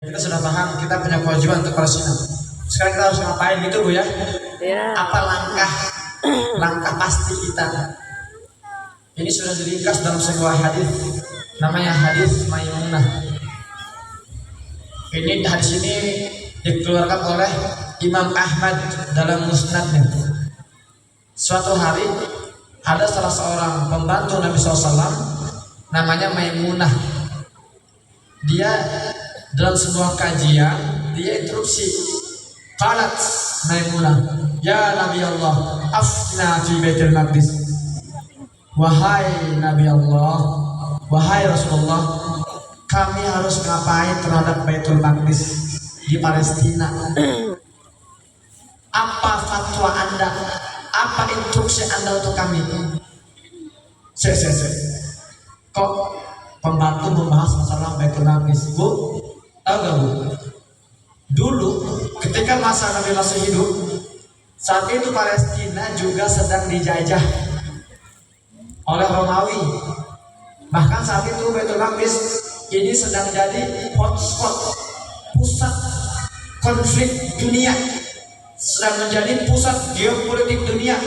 Kita sudah paham, kita punya kewajiban untuk bersinam. Sekarang kita harus ngapain gitu Bu ya? Ya. Apa langkah pasti kita? Ini sudah diringkas dalam sebuah hadis, namanya hadis Maimunah. Hadis ini dikeluarkan oleh Imam Ahmad dalam musnadnya. Suatu hari ada salah seorang pembantu Nabi SAW, namanya Maimunah. Dia dalam sebuah kajian dia interupsi, qalat Maimunah, ya Nabi Allah, afna fi Baitul Maqdis. Wahai Nabi Allah, wahai Rasulullah, kami harus ngapain terhadap Baitul Maqdis di Palestina? Apa fatwa Anda? Apa instruksi Anda untuk kami? Kok pembantu membahas masalah Baitul Maqdis? Bu, tahu gak Bu? Dulu ketika masa Nabi masih hidup, saat itu Palestina juga sedang dijajah oleh Romawi. Bahkan saat itu Baitul Maqdis ini sedang jadi hotspot, pusat konflik dunia, sedang menjadi pusat geopolitik dunia.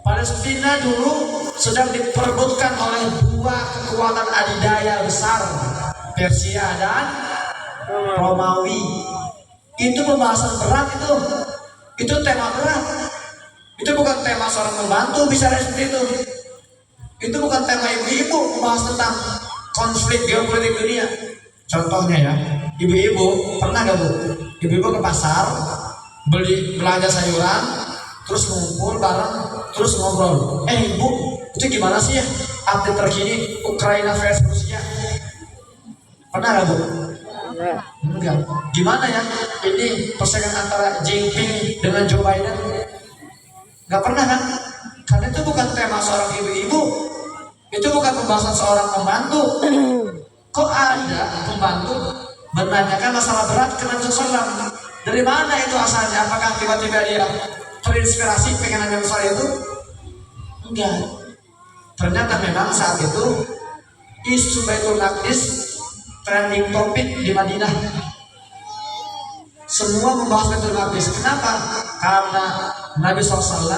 Palestina dulu sedang diperebutkan oleh dua kekuatan adidaya besar, Persia dan Romawi. Itu pembahasan berat, itu tema berat. Itu bukan tema seorang pembantu bicara seperti itu. Itu bukan tema ibu-ibu membahas tentang konflik geopolitik dunia. Contohnya ya, ibu-ibu pernah gak Bu? Ibu-ibu ke pasar belanja sayuran, terus ngumpul bareng, terus ngobrol. Bu, itu gimana sih ya update terkini Ukraina versus Rusia? Pernah gak Bu? Enggak. Gimana ya ini persaingan antara Jinping dengan Joe Biden? Gak pernah kan? Karena itu bukan tema seorang ibu-ibu, itu bukan pembahasan seorang pembantu. Kok ada pembantu menanyakan masalah berat ke Nabi SAW? Dari mana itu asalnya? Apakah tiba-tiba dia terinspirasi pengen nanya masalah itu? Enggak. Ternyata memang saat itu isu Baitul Maqdis trending topik di Madinah. Semua membahas Baitul Maqdis. Kenapa? Karena Nabi SAW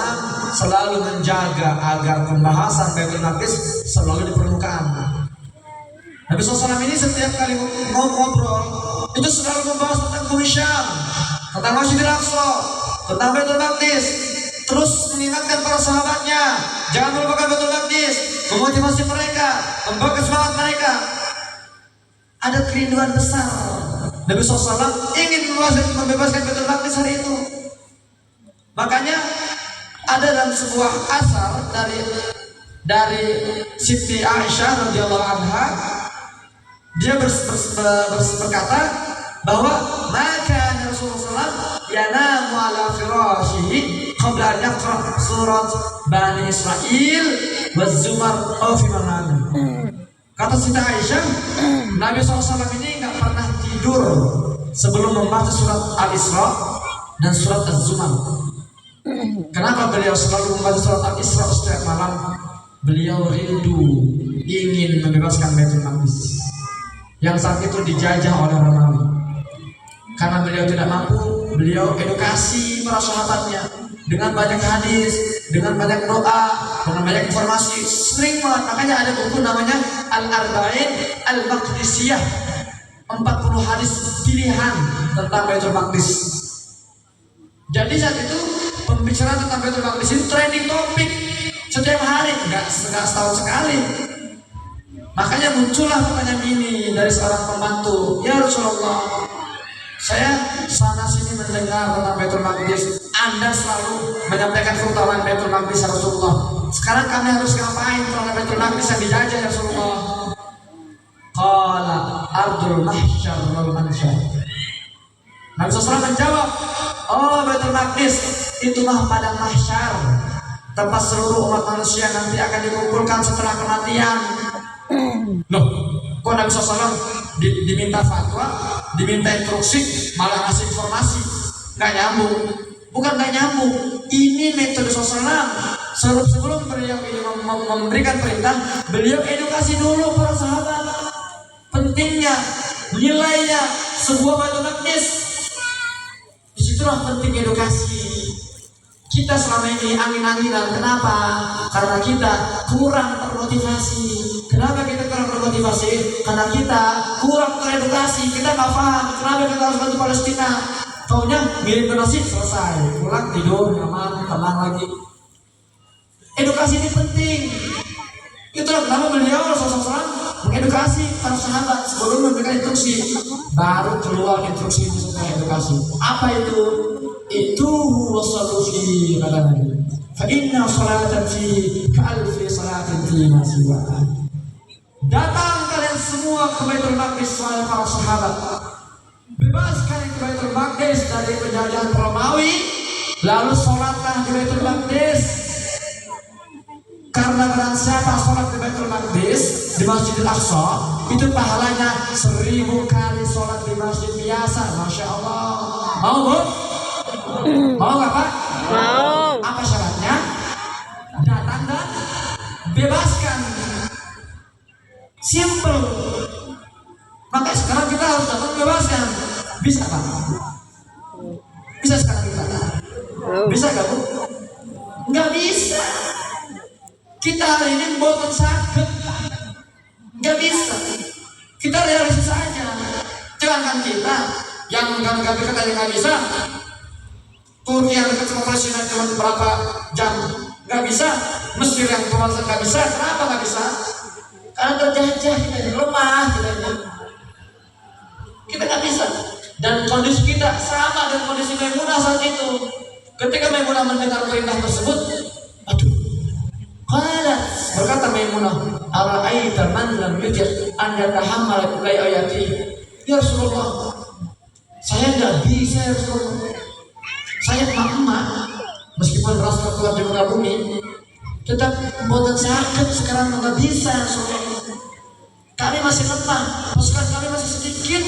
selalu menjaga agar pembahasan Baitul Maqdis selalu di permukaan. Nabi SAW ini setiap kali mau ngobrol itu selalu membahas tentang Bumi Syam, tentang Masjidil Aqsa, tentang Baitul Maqdis. Terus mengingatkan para sahabatnya, jangan melupakan Baitul Maqdis, memotivasi mereka, membawa semangat mereka. Ada kerinduan besar. Nabi SAW ingin membebaskan Baitul Maqdis hari itu. Makanya ada dalam sebuah asar dari Siti Aisyah radhiyallahu anha, dia berkata bahwa maka Rasulullah yanamu ala firashihi qabla an yaqra surat Bani Israil wa Zumar aw fi manami. Kata Siti Aisyah, Nabi SAW ini nggak pernah tidur sebelum membaca surat Al-Isra dan surat Az-Zumar. Kenapa beliau selalu membaca surat Al-Isra setiap malam? Beliau rindu ingin membebaskan Baitul Maqdis yang saat itu dijajah oleh Romawi. Karena beliau tidak mampu, beliau edukasi para sahabatnya dengan banyak hadis, dengan banyak doa, dengan banyak informasi. Sering banget, makanya ada buku namanya Al-Arba'in Al-Maqdisiyah, 40 hadis pilihan tentang Baitul Maqdis. Jadi saat itu pembicaraan tentang Baitul Maqdis itu trending topik setiap hari, enggak setahun sekali. Makanya muncullah pertanyaan ini dari seorang pembantu, ya Rasulullah, saya sana sini mendengar tentang Baitul Maqdis, Anda selalu menyampaikan keutamaan Baitul Maqdis ya Rasulullah. Sekarang kami harus ngapain terhadap Baitul Maqdis yang dijajah ya Rasulullah? Qala ardul mahsyar wal mansyar. Nabi SAW menjawab, oh Baitul Maqdis itu mah padang mahsyar, tempat seluruh umat manusia nanti akan dikumpulkan setelah kematian. Loh, kok Nabi SAW diminta fatwa, diminta instruksi, malah ngasih informasi? Nggak nyambung. Bukan nggak nyambung, ini metode SAW. Sebelum beliau ini memberikan perintah, beliau edukasi dulu para sahabat. Pentingnya nilainya sebuah Baitul Maqdis. Disitulah penting edukasi. Kita selama ini angin-anginan. Kenapa? Karena kita kurang termotivasi. Kenapa kita kurang termotivasi? Karena kita kurang teredukasi. Kita nggak paham kenapa kita harus bantu Palestina. Taunya ngirim donasi selesai, pulang tidur nyaman, tenang lagi. Edukasi ini penting. Itulah kenapa beliau Rasulullah mengedukasi para sahabat sebelum memberikan instruksi, baru keluar instruksi tentang edukasi. Apa itu? Itu wassalufi kata Nabi. Fa inna salatan fi ka'alfi salatin fi ma siwaha. Datang kalian semua ke Baitul Maqdis wahai para sahabat. Bebaskan ke Baitul Maqdis dari penjajahan Romawi, lalu sholatlah di Baitul Maqdis. Karena barang siapa sholat di Baitul Maqdis di Masjidil Aqsa itu pahalanya 1000 kali sholat di masjid biasa. Masya Allah. Mau bu? Mau nggak Pak? Mau. Apa syaratnya? Datang dan bebaskan. Simple. Maka sekarang kita harus datang bebaskan. Bisa Pak? Bisa sekarang kita? Bisa nggak Bu? Nggak bisa. Kita hari ini boten sakit, nggak bisa. Kita realistis saja. Jangan kita yang nggak bisa. Turki yang dekat sama Palestina cuma berapa jam, nggak bisa. Mesir yang kawasan nggak bisa. Kenapa nggak bisa? Karena terjajah, kita lemah, kita nggak bisa. Dan kondisi kita sama dengan kondisi Maimunah saat itu. Ketika Maimunah mendengar perintah tersebut, aduh. Berkata Maimunah, "Ara'aita man lam yujid an yatahammal kulli ayati." Ya Rasulullah, saya enggak bisa ya Rasulullah. Saya emak-emak, meskipun ras terkuat di muka bumi, tetap boten sakit sekarang enggak bisa ya Rasulullah. Kami masih lemah, pasukan kami masih sedikit.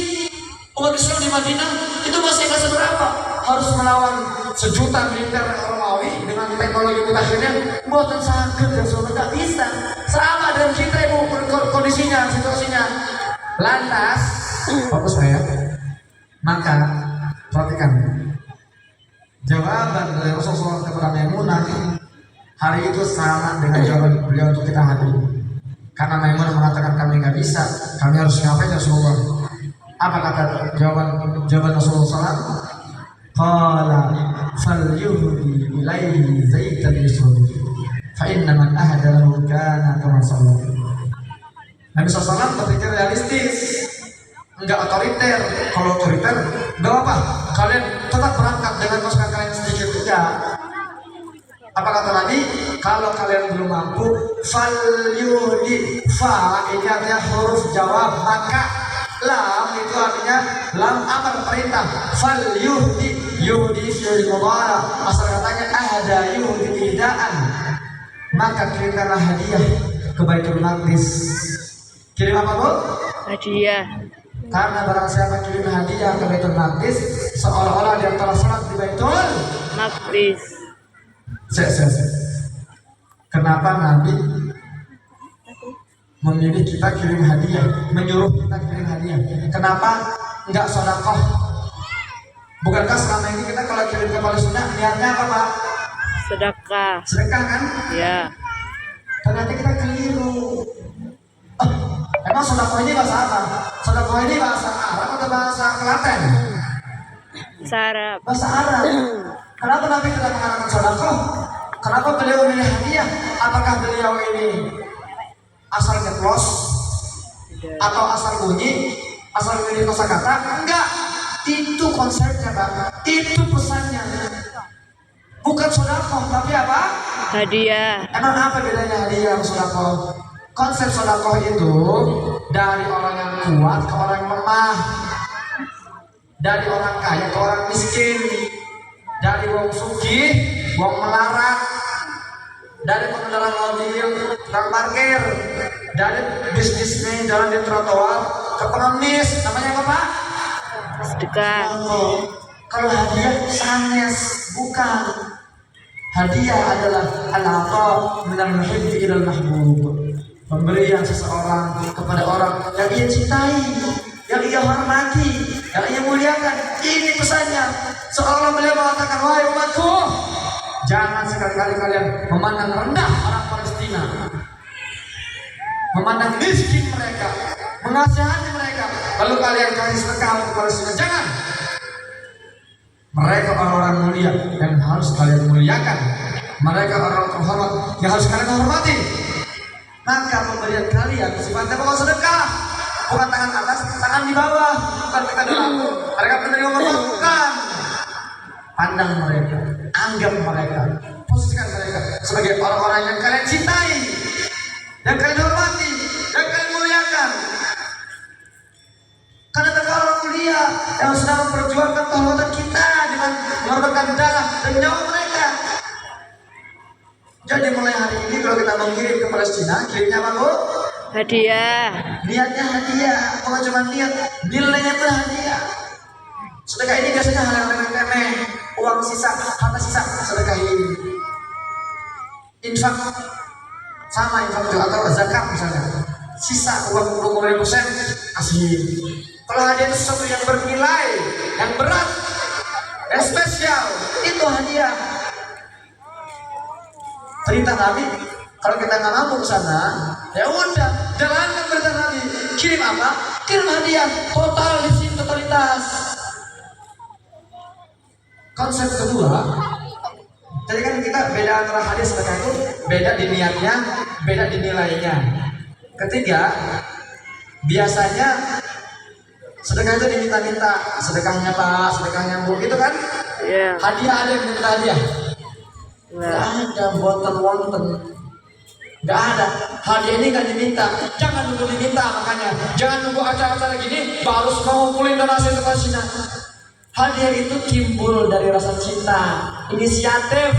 Umat Islam di Madinah itu masih nggak seberapa, harus melawan sejuta militer Romawi dengan teknologi mutakhirnya. Buatan sakit dan sudah nggak bisa. Sama dengan kita ibu kondisinya, situasinya. Lantas, fokus saya. Maka perhatikan jawaban dari Rasulullah kepada Maimunah hari itu sama dengan jawaban beliau untuk kita hari ini. Karena Maimunah mengatakan kami nggak bisa, kami harus ngapain ya Rasulullah? Apa kata jawaban Rasulullah SAW? Qala falyuhdi ilaihi zaitan yusrudi fa inna man ahda lahu kana kama sallallahu. Nabi SAW berpikir realistis, enggak otoriter. Kalau otoriter enggak apa, kalian tetap berangkat dengan pasukan kalian sedikit saja. Apa kata Nabi? Kalau kalian belum mampu, falyuhdi. Fa ini artinya huruf jawab, maka lam itu artinya lam amar perintah. Fal yuhdi fi'il mudhari', asal katanya ahda yuhdi ihdaan. Maka kirimkanlah hadiah ke Baitul Maqdis. Kirim apa Bu? Hadiah. Karena barang siapa kirim hadiah ke Baitul Maqdis, seolah-olah dia telah sholat di Baitul Maqdis. Kenapa Nabi memilih kita kirim hadiah, menyuruh kita kirim hadiah? Kenapa enggak sedekah? Bukankah selama ini kita kalau kirim ke Palestina niatnya apa Pak? Sedekah. Sedekah kan? Ya. Ternyata kita keliru. Emang sedekah ini bahasa apa? Sedekah ini bahasa Arab atau bahasa Klaten? Bahasa Arab. Bahasa Arab. Kenapa Nabi tidak mengatakan sedekah? Kenapa beliau memilih hadiah? Apakah beliau ini asal nyeplos atau asal bunyi, asal milih kosakata? Enggak, itu konsepnya Pak, itu pesannya. Bukan sedekah, tapi apa? Hadiah. Emang apa bedanya hadiah dan sedekah? Konsep sedekah itu dari orang yang kuat ke orang yang lemah, dari orang kaya ke orang miskin, dari wong sugih, wong melarat, dari pengendara mobil, tukang parkir, dari bisnismen jalan di trotoar ke pengemis. Namanya apa Pak? Sedekah. Kalau hadiah sanes, bukan. Hadiah adalah al-ata minal muhibbi ilal mahbub, pemberian seseorang kepada orang yang ia cintai. yang ia hormati, yang ia muliakan. Ini pesannya. Seolah beliau mengatakan, wahai umatku, jangan sekali-kali kalian memandang rendah orang Palestina, memandang miskin mereka, mengasihani mereka, lalu kalian kasih sedekah untuk Palestina. Jangan. Mereka orang-orang mulia yang harus kalian muliakan. Mereka orang-orang terhormat yang harus kalian hormati. Maka pemberian kalian sifatnya bawa sedekah, bukan tangan atas, tangan di bawah, bukan mereka doakan. Mereka penerima manfaat, bukan. Pandang mereka, anggap mereka, posisikan mereka sebagai orang-orang yang kalian cintai, yang kalian hormati, yang kalian muliakan. Karena mereka orang mulia yang sedang memperjuangkan kehormatan kita dengan mengorbankan darah dan nyawa mereka. Jadi mulai hari ini kalau kita mengirim ke Palestina, kirimnya apa, Bu? Hadiah. Niatnya hadiah, bukan cuma niat, nilainya pun hadiah. Sedekah ini biasanya hal yang remeh-remeh, uang sisa, harta sisa, sedekah ini. Infak sama infak juga, atau zakat misalnya. Sisa uang 20.000 sen kasih. Kalau hadiah itu sesuatu yang bernilai, yang berat, yang spesial, itu hadiah. Perintah Nabi, kalau kita nggak mampu ke sana, ya udah, jalankan perintah Nabi. Kirim apa? Kirim hadiah, total di sini totalitas. Konsep kedua, jadi kan kita beda antara hadiah sedekah itu beda di niatnya, beda di nilainya. Ketiga, biasanya sedekah itu diminta-minta, sedekahnya Pak, sedekahnya Bu, gitu kan? Iya. Hadiah ada yang minta hadiah. Nah. Gak ada, wonten. Gak ada. Hadiah ini gak diminta. Jangan nunggu diminta, makanya jangan nunggu acara-acara gini baru semua ngumpulin donasi untuk Palestina. Hadiah itu timbul dari rasa cinta, inisiatif.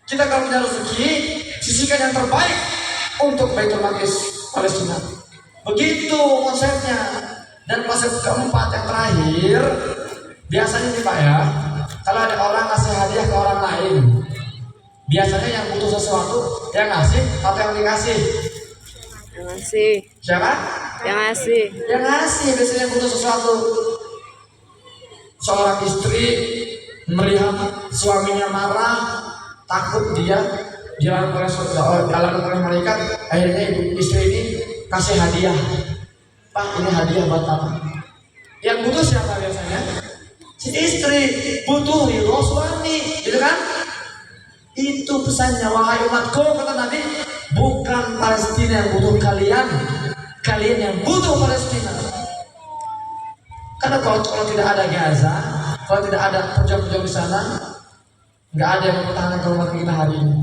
Kita kalau punya rezeki, sisihkan yang terbaik untuk Baitul Maqdis Palestina. Begitu konsepnya. Dan konsep keempat yang terakhir, biasanya nih Pak ya, kalau ada orang ngasih hadiah ke orang lain, biasanya yang butuh sesuatu yang ngasih atau yang dikasih? Yang ngasih. Siapa? Yang ngasih. Yang ngasih biasanya butuh sesuatu. Seorang istri melihat suaminya marah, takut dia dialami oleh malaikat. Akhirnya ibu istri ini kasih hadiah. Pak, ini hadiah buat apa? Yang butuh siapa biasanya? Si istri. Butuh ridho suami, gitu kan? Itu pesannya, wahai umatku, kata Nabi, bukan Palestina yang butuh kalian, kalian yang butuh Palestina. Karena kalau tidak ada Gaza, kalau tidak ada pejuang-pejuang di sana, nggak ada yang mempertahankan kehormatan kita hari ini.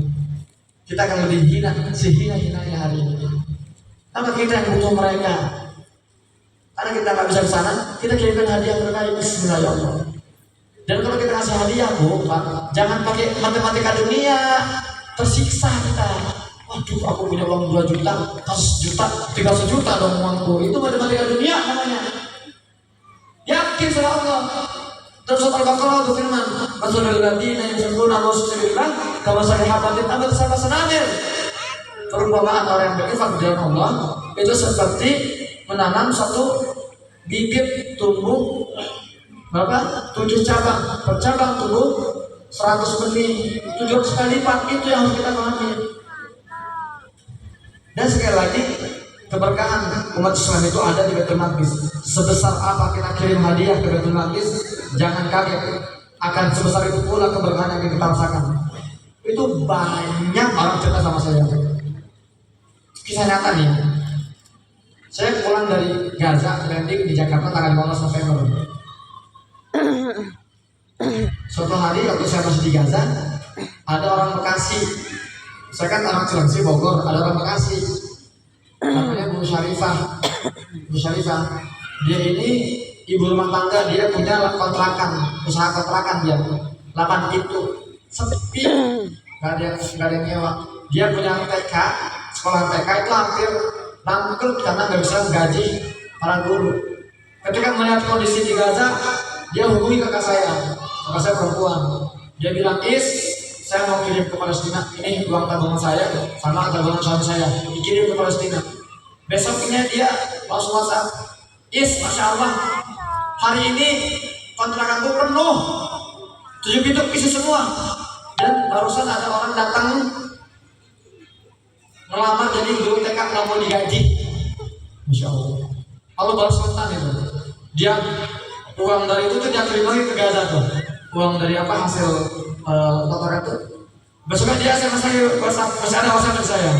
Kita akan lebih hina, sehina-hinanya hari ini. Karena kita yang butuh mereka. Karena kita nggak bisa ke sana, kita kirimkan hadiah mereka. Bismillahirrahmanirrahim. Dan kalau kita kasih hadiah, Bu, Pak, jangan pakai matematika dunia, tersiksa kita. Waduh, aku punya uang 2 juta, kasih juta, tinggal 1 juta dong uangku. Itu matematika dunia namanya. Yakin sama Allah. Dan surat Al-Baqarah berfirman, "Masalul ladzina yunfiquna amwalahum kama habatin ambat sab'a sanabir." Perumpamaan orang yang berinfak di jalan Allah itu seperti menanam satu bibit tumbuh berapa? 7 cabang. Per cabang tumbuh 100 benih, 700 kali lipat. Itu yang harus kita pahami. Dan sekali lagi, keberkahan umat Islam itu ada di Baitul Maqdis. Sebesar apa kita kirim hadiah ke Baitul Maqdis, jangan kaget, akan sebesar itu pula keberkahan yang kita rasakan. Itu banyak orang cerita sama saya. Kisah nyata nih. Saya pulang dari Gaza, landing di Jakarta tanggal 15 November. Suatu hari waktu saya masih di Gaza, ada orang Bekasi. Saya kan orang Cilengsi, Bogor, ada orang Bekasi. Namanya Bu Syarifah. Bu Syarifah, dia ini ibu rumah tangga, dia punya kontrakan, usaha kontrakan dia, 8 pintu, sepi, nggak ada yang nyewa. Dia punya TK, sekolah TK itu hampir bangkrut karena nggak bisa gaji para guru. Ketika melihat kondisi di Gaza, dia hubungi kakak saya perempuan. Dia bilang, saya mau kirim ke Palestina, ini uang tabungan saya sama tabungan suami saya, dikirim ke Palestina. Besoknya dia langsung WhatsApp, Is, Masya Allah, hari ini kontrakanku penuh, 7 pintu isi semua. Dan barusan ada orang datang ngelamar jadi guru TK, nggak mau digaji. Masya Allah. Kalau balas kontan itu, dia uang dari itu tuh dia terima lagi ke Gaza tuh. Uang dari apa hasil kotoran itu. Besoknya dia SMS lagi WhatsApp, masih ada WhatsApp dari saya.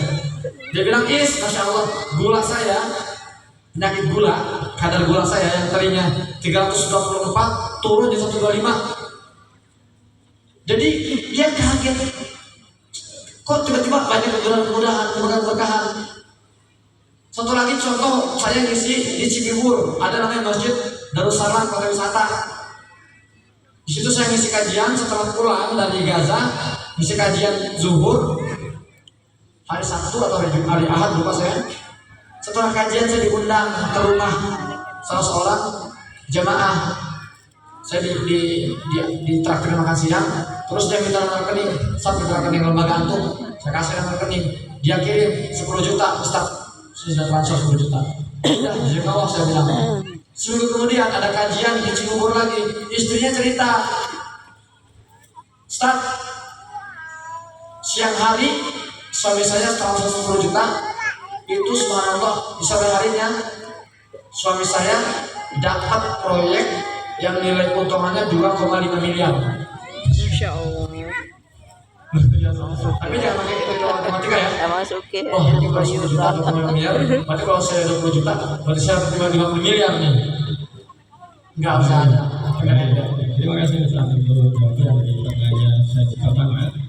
Dia bilang, Is, Masya Allah, gula saya, penyakit gula, kadar gula saya yang tadinya 324 turun di 125. Jadi dia kaget, kok tiba-tiba banyak kemudahan. Satu lagi contoh, saya ngisi di Cibubur, ada namanya Masjid Darussalam Kota Wisata. Di situ saya ngisi kajian setelah pulang dari Gaza, ngisi kajian zuhur hari Sabtu atau hari Ahad, lupa saya. Setelah kajian saya diundang ke rumah salah seorang jamaah. Saya di traktir makan siang, terus dia minta nomor rekening, sampai rekening lembaga antum. Saya kasih nomor rekening, dia kirim 10 juta, Ustaz. Sudah transfer 10 juta. Udah, jadi kalau saya bilang. Seminggu kemudian ada kajian di Cibubur lagi, istrinya cerita, Ustaz, siang hari suami saya transfer 10 juta, itu subhanallah di sore harinya suami saya dapat proyek yang nilai keuntungannya 2,5 miliar. Masya Allah. Tapi jangan pakai itu matematika ya. Ya masukin. Oh, kalau 10 juta 2,5 miliar, berarti kalau saya 20 juta, berarti saya dapat 50 miliar nih. Enggak usah ada. Terima kasih Ustaz untuk jawaban dari pertanyaan saya.